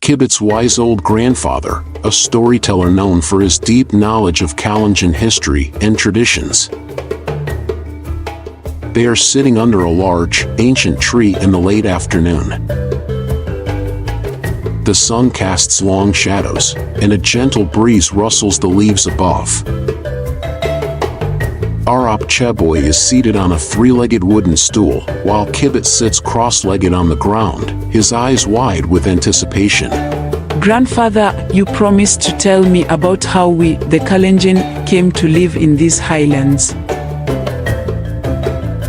Kibit's wise old grandfather, a storyteller known for his deep knowledge of Kalenjin history and traditions. They are sitting under a large, ancient tree in the late afternoon. The sun casts long shadows, and a gentle breeze rustles the leaves above. Arap Cheboy is seated on a three-legged wooden stool, while Kibit sits cross-legged on the ground, his eyes wide with anticipation. Grandfather, you promised to tell me about how we, the Kalenjin, came to live in these highlands.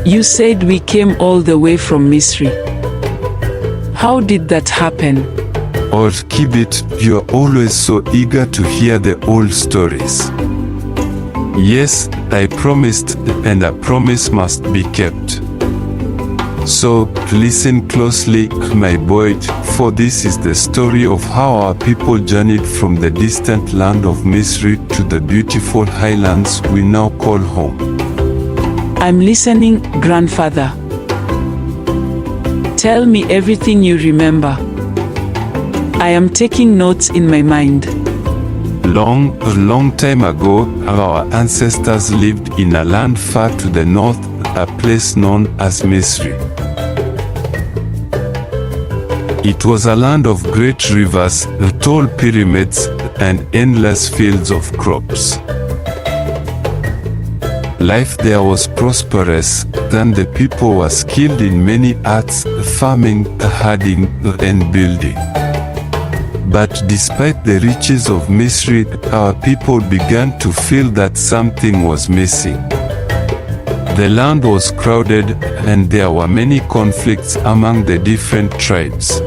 You said we came all the way from Misri. How did that happen? Or Kibit, you're always so eager to hear the old stories. Yes, I promised, and a promise must be kept. So, listen closely, my boy, for this is the story of how our people journeyed from the distant land of Misri to the beautiful highlands we now call home. I'm listening, grandfather. Tell me everything you remember. I am taking notes in my mind. A long time ago, our ancestors lived in a land far to the north, a place known as Misri. It was a land of great rivers, tall pyramids, and endless fields of crops. Life there was prosperous, and the people were skilled in many arts, farming, herding, and building. But despite the riches of Misri, our people began to feel that something was missing. The land was crowded, and there were many conflicts among the different tribes.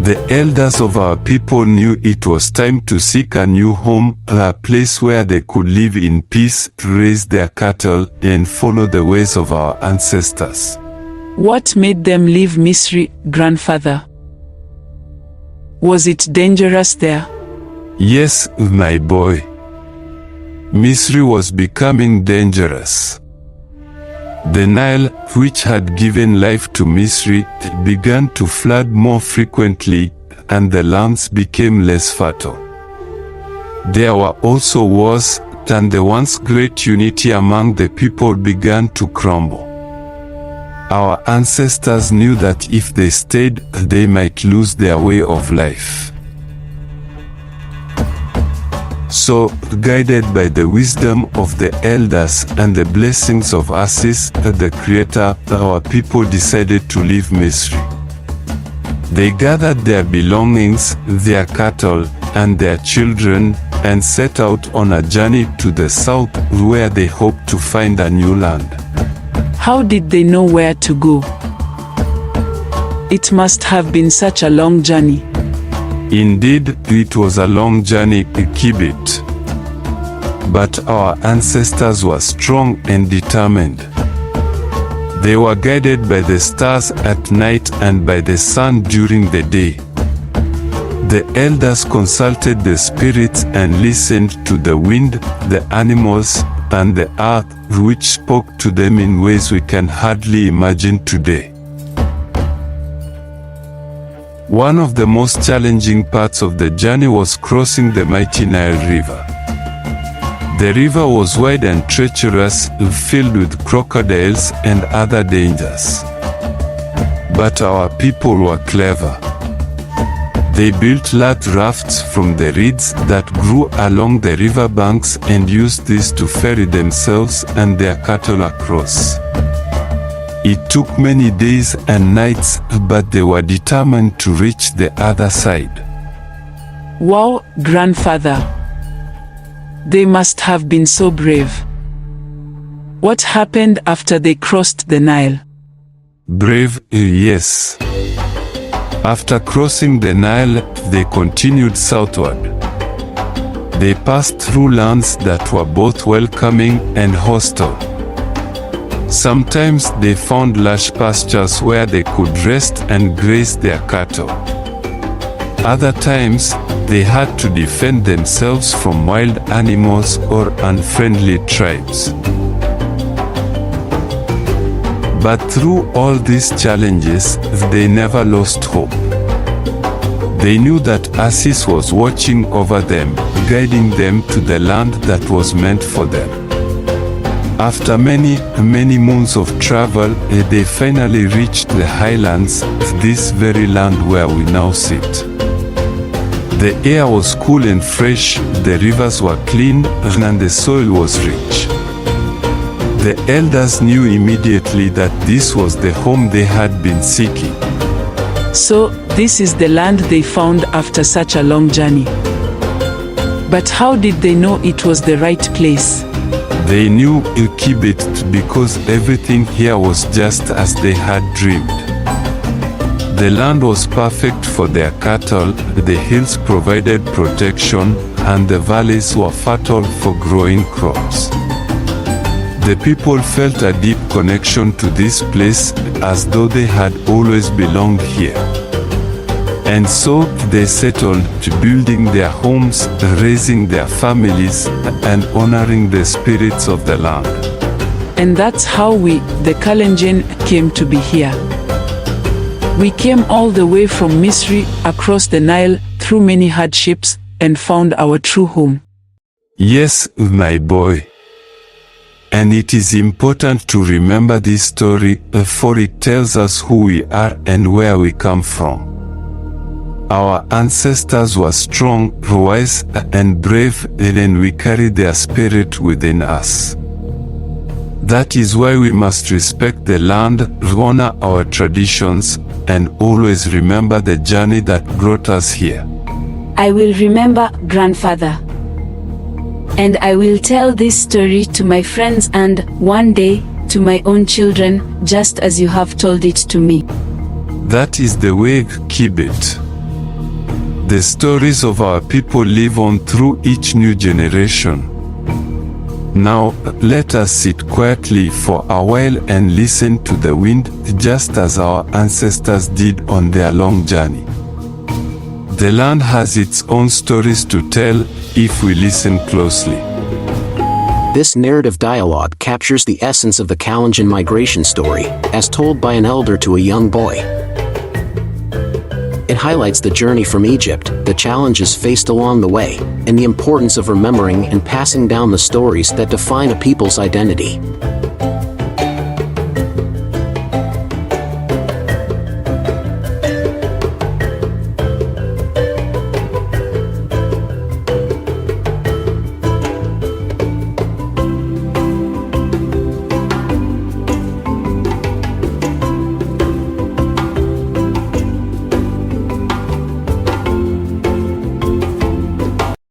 The elders of our people knew it was time to seek a new home, a place where they could live in peace, raise their cattle, and follow the ways of our ancestors. What made them leave Misri, grandfather? Was it dangerous there? Yes, my boy. Misri was becoming dangerous. The Nile, which had given life to Misri, began to flood more frequently, and the lands became less fertile. There were also wars, and the once great unity among the people began to crumble. Our ancestors knew that if they stayed, they might lose their way of life. So, guided by the wisdom of the elders and the blessings of Asis, the Creator, our people decided to leave Misri. They gathered their belongings, their cattle, and their children, and set out on a journey to the south, where they hoped to find a new land. How did they know where to go? It must have been such a long journey. Indeed, it was a long journey, Kibit. But our ancestors were strong and determined. They were guided by the stars at night and by the sun during the day. The elders consulted the spirits and listened to the wind, the animals, and the earth, which spoke to them in ways we can hardly imagine today. One of the most challenging parts of the journey was crossing the mighty Nile River. The river was wide and treacherous, filled with crocodiles and other dangers. But our people were clever. They built large rafts from the reeds that grew along the river banks and used these to ferry themselves and their cattle across. It took many days and nights, but they were determined to reach the other side. Wow, grandfather. They must have been so brave. What happened after they crossed the Nile? Brave, yes. After crossing the Nile, they continued southward. They passed through lands that were both welcoming and hostile. Sometimes they found lush pastures where they could rest and graze their cattle. Other times, they had to defend themselves from wild animals or unfriendly tribes. But through all these challenges, they never lost hope. They knew that Assis was watching over them, guiding them to the land that was meant for them. After many moons of travel, they finally reached the highlands, this very land where we now sit. The air was cool and fresh, the rivers were clean, and the soil was rich. The elders knew immediately that this was the home they had been seeking. So, this is the land they found after such a long journey. But how did they know it was the right place? They knew Kibit because everything here was just as they had dreamed. The land was perfect for their cattle, the hills provided protection, and the valleys were fertile for growing crops. The people felt a deep connection to this place, as though they had always belonged here. And so they settled, building their homes, raising their families, and honoring the spirits of the land. And that's how we, the Kalenjin, came to be here. We came all the way from Misri, across the Nile, through many hardships, and found our true home. Yes, my boy. And it is important to remember this story, for it tells us who we are and where we come from. Our ancestors were strong, wise, and brave, and we carry their spirit within us. That is why we must respect the land, honor our traditions, and always remember the journey that brought us here. I will remember, grandfather. And I will tell this story to my friends and, one day, to my own children, just as you have told it to me. That is the way, Kibit. The stories of our people live on through each new generation. Now, let us sit quietly for a while and listen to the wind, just as our ancestors did on their long journey. The land has its own stories to tell, if we listen closely. This narrative dialogue captures the essence of the Kalenjin migration story, as told by an elder to a young boy. It highlights the journey from Egypt, the challenges faced along the way, and the importance of remembering and passing down the stories that define a people's identity.